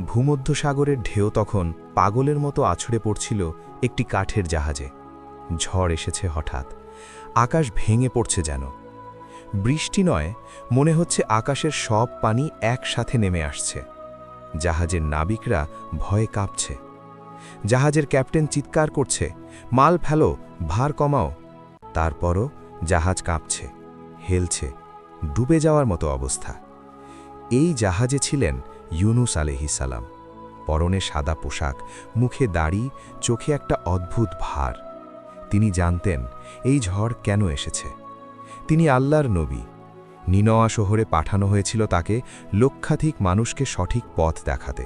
ভূমধ্যসাগরের ঢেউ তখন পাগলের মতো আছড়ে পড়ছিল একটি কাঠের জাহাজে। ঝড় এসেছে হঠাৎ, আকাশ ভেঙে পড়ছে যেন। বৃষ্টি নয়, মনে হচ্ছে আকাশের সব পানি একসাথে নেমে আসছে। জাহাজের নাবিকরা ভয়ে কাঁপছে। জাহাজের ক্যাপ্টেন চিৎকার করছে, মাল ফেলো, ভার কমাও। তারপরও জাহাজ কাঁপছে, হেলছে, ডুবে যাওয়ার মতো অবস্থা। এই জাহাজে ছিলেন ইউনুস আলাইহিস সালাম। পরনে সাদা পোশাক, মুখে দাড়ি, চোখে একটা অদ্ভুত ভার। তিনি জানতেন এই ঝড় কেন এসেছে। তিনি আল্লাহর নবী। নিনওয়া শহরে পাঠানো হয়েছিল তাকে লক্ষাধিক মানুষকে সঠিক পথ দেখাতে।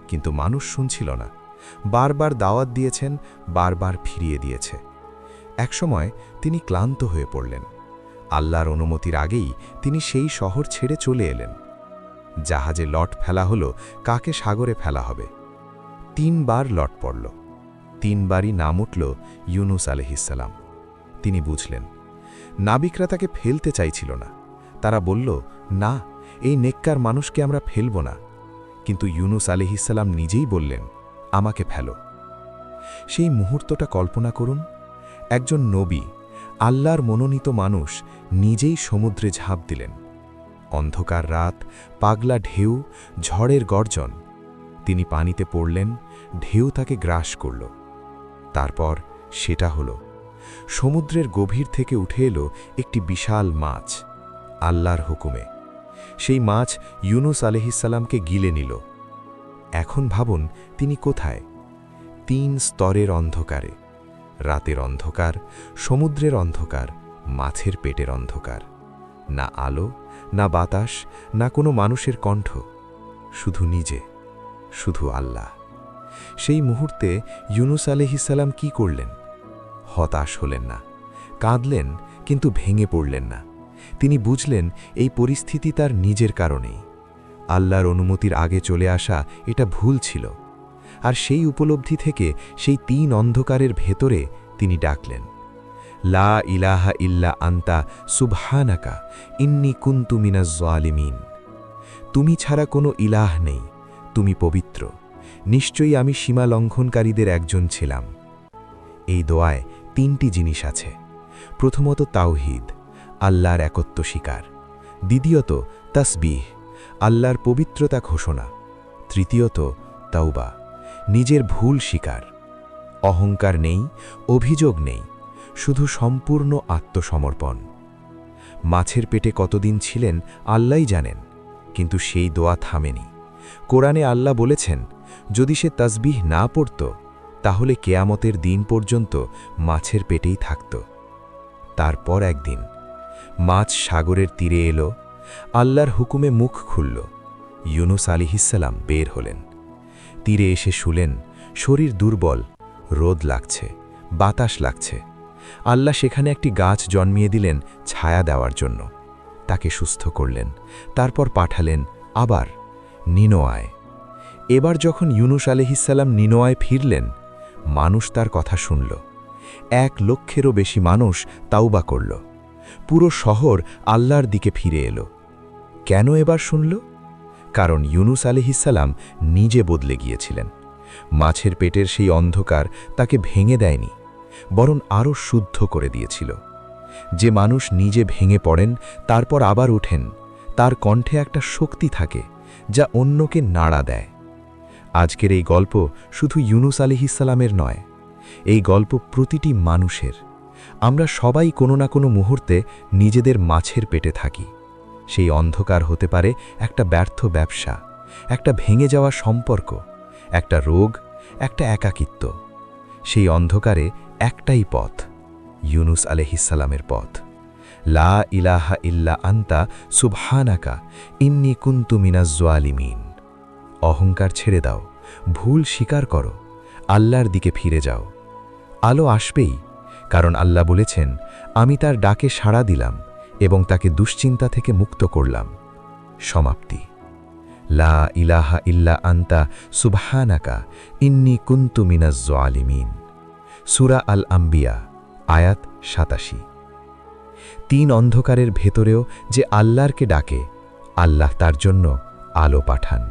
কিন্তু মানুষ শুনছিল না। বারবার দাওয়াত দিয়েছেন, বারবার ফিরিয়ে দিয়েছে। একসময় তিনি ক্লান্ত হয়ে পড়লেন। আল্লাহর অনুমতির আগেই তিনি সেই শহর ছেড়ে চলে এলেন। জাহাজে লট ফেলা হলো, কাকে সাগরে ফেলা হবে। 3 বার লট পড়ল। 3 বারই নাম উঠল ইউনুস আলাইহিস সালাম। তিনি বুঝলেন নাবিকরা তাকে ফেলতে চাইছিল না। তারা বলল, না, এই নেককার মানুষকে আমরা ফেলব না। কিন্তু ইউনুস আলাইহিস সালাম নিজেই বললেন, আমাকে ফেলো। সেই মুহূর্তটা কল্পনা করুন। একজন নবী, আল্লাহর মনোনীত মানুষ নিজেই সমুদ্রে ঝাঁপ দিলেন। অন্ধকার রাত, পাগলা ঢেউ, ঝড়ের গর্জন। তিনি পানিতে পড়লেন, ঢেউ তাকে গ্রাস করল। তারপর সেটা হলো, সমুদ্রের গভীর থেকে উঠে এলো একটি বিশাল মাছ, আল্লাহর হুকুমে। সেই মাছ ইউনুস আলাইহিস সালামকে গিলে নিল। এখন ভাবুন তিনি কোথায়? 3 স্তরের অন্ধকারে। রাতের অন্ধকার, সমুদ্রের অন্ধকার, মাছের পেটের অন্ধকার। না আলো, না বাতাস, না কোনো মানুষের কণ্ঠ। শুধু নিজে, শুধু আল্লাহ। সেই মুহূর্তে ইউনুস আলাইহিস সালাম কি করলেন? হতাশ হলেন না, কাঁদলেন, কিন্তু ভেঙে পড়লেন না। তিনি বুঝলেন এই পরিস্থিতি তার নিজের কারণেই। আল্লাহর অনুমতির আগে চলে আসা এটা ভুল ছিল। আর সেই উপলব্ধি থেকে সেই 3 অন্ধকারের ভেতরে তিনি ডাকলেন, লা ইলাহা ইল্লা আন্তা সুবহানাকা ইন্নী কুনতু মিনাজ জালিমিন। তুমি ছাড়া কোনো ইলাহ নেই, তুমি পবিত্র। নিশ্চয়ই আমি সীমা লঙ্ঘনকারীদের একজন ছিলাম। এই দোয়ায় 3টি জিনিস আছে। প্রথমত তাওহীদ, আল্লাহর একত্ব স্বীকার। দ্বিতীয়ত তাসবিহ, আল্লাহর পবিত্রতা ঘোষণা। তৃতীয়ত তাওবা, নিজের ভুল স্বীকার। অহংকার নেই, অভিযোগ নেই, শুধু সম্পূর্ণ আত্মসমর্পণ। মাছের পেটে কতদিন ছিলেন আল্লাহই জানেন, কিন্তু সেই দোয়া থামেনি। কোরআনে আল্লাহ বলেছেন, যদি সে তাসবিহ না পড়ত তাহলে কেয়ামতের দিন পর্যন্ত মাছের পেটেই থাকত। তারপর একদিন মাছ সাগরের তীরে এলো, আল্লাহর হুকুমে মুখ খুলল। ইউনুস আলাইহিস সালাম বের হলেন। তীরে এসে শুলেন, শরীর দুর্বল, রোদ লাগছে, বাতাস লাগছে। আল্লাহ সেখানে একটি গাছ জন্মিয়ে দিলেন ছায়া দেওয়ার জন্য। তাকে সুস্থ করলেন, তারপর পাঠালেন আবার নিনওয়ায়। এবার যখন ইউনুস আলাইহিস সালাম নিনওয়ায় ফিরলেন, মানুষ তার কথা শুনল। 1 লক্ষেরও বেশি মানুষ তাওবা করল। পুরো শহর আল্লাহর দিকে ফিরে এলো। কেন এবার শুনল? কারণ ইউনুস আলাইহিস সালাম নিজে বদলে গিয়েছিলেন। মাছের পেটের সেই অন্ধকার তাকে ভেঙে দেয়নি, বরং আরও শুদ্ধ করে দিয়েছিল। যে মানুষ নিজে ভেঙে পড়েন, তারপর আবার ওঠেন, তার কণ্ঠে একটা শক্তি থাকে যা অন্যকে নাড়া দেয়। আজকের এই গল্প শুধু ইউনুস আলাইহিস সালামের নয়, এই গল্প প্রতিটি মানুষের। আমরা সবাই কোনো না কোনো মুহূর্তে নিজেদের মাছের পেটে থাকি। সেই অন্ধকার হতে পারে একটা ব্যর্থ ব্যবসা, একটা ভেঙে যাওয়া সম্পর্ক, একটা রোগ, একটা একাকিত্ব। সেই অন্ধকারে একটাই পথ, ইউনুস আলাইহিস সালামের পথ। লা ইলাহা ইল্লা আন্তা সুবহানাকা ইন্নী কুনতু মিনাজ জালিমিন। অহংকার ছেড়ে দাও, ভুল স্বীকার করো, আল্লাহর দিকে ফিরে যাও। আলো আসবেই, কারণ আল্লাহ বলেছেন, আমি তার ডাকে সাড়া দিলাম এবং তাকে দুশ্চিন্তা থেকে মুক্ত করলাম। সমাপ্তি। লা ইলাহা ইল্লা আন্তা সুবহানাকা ইন্নী কুনতু মিনাজ জালিমিন। সূরা আল আম্বিয়া, আয়াত 87। 3 অন্ধকারের ভেতরেও যে আল্লাহরকে ডাকে, আল্লাহ তার জন্য আলো পাঠান।